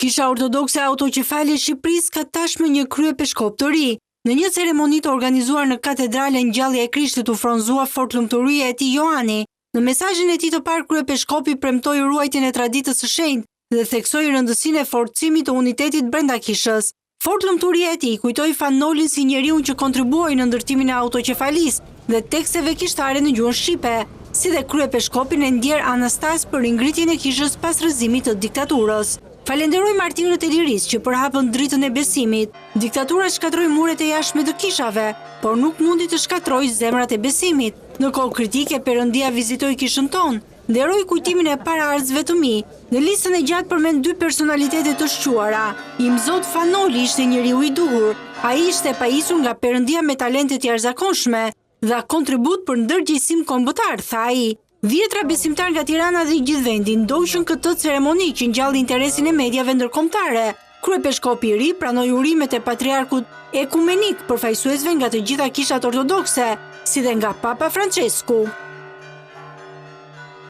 Kisha Ortodokse Autoqefali e Shqipërisë ka tashmë një kryepeshkop të ri. Në një ceremoni të organizuar në Katedralen Ngjallja e Krishtit u fronzua fort lumturia e tij Johani. Në mesazhin e tij të parë kryepeshkopi premtoi ruajtjen e traditës së shenjtë dhe theksoi rëndësinë e forcimit të unitetit brenda kishës. Fort lumturia e tij kujtoi Fanolin si njeriu që kontribuoi në ndërtimin e autoqefalisë dhe teksteve kishtare në gjuhën shqipe, si dhe kryepeshkopin e ndjer Anastas për ringritjen e kishës pas rrëzimit të diktaturës. Falenderoj martirët e lirisë që përhapën dritën e besimit. Diktatura shkatroi muret e jashtme të kishave, por nuk mundi të shkatrojë zemrat e besimit. Në kohë kritike, Perëndia vizitoi kishën tonë, nderoi kujtimin e paraardhësve të mi. Në listën e gjatë përmend 2 personalitete të shquara. Imzot Fanoli ishte njeriu i duhur. Ai ishte pajisur nga Perëndia me talente të jashtëzakonshme dhe kontribut për ndërgjegjësim kombëtar, tha ai. Dhjetra besimtar nga Tirana dhe i gjithë vendi ndoqën këtë ceremoni që ngjalli interesin e mediave ndërkombëtare. Kryepeshkopi i ri pranoi urimet e patriarkut ekumenik përfaqësuesve nga të gjitha kishat ortodokse, si dhe nga Papa Francesku.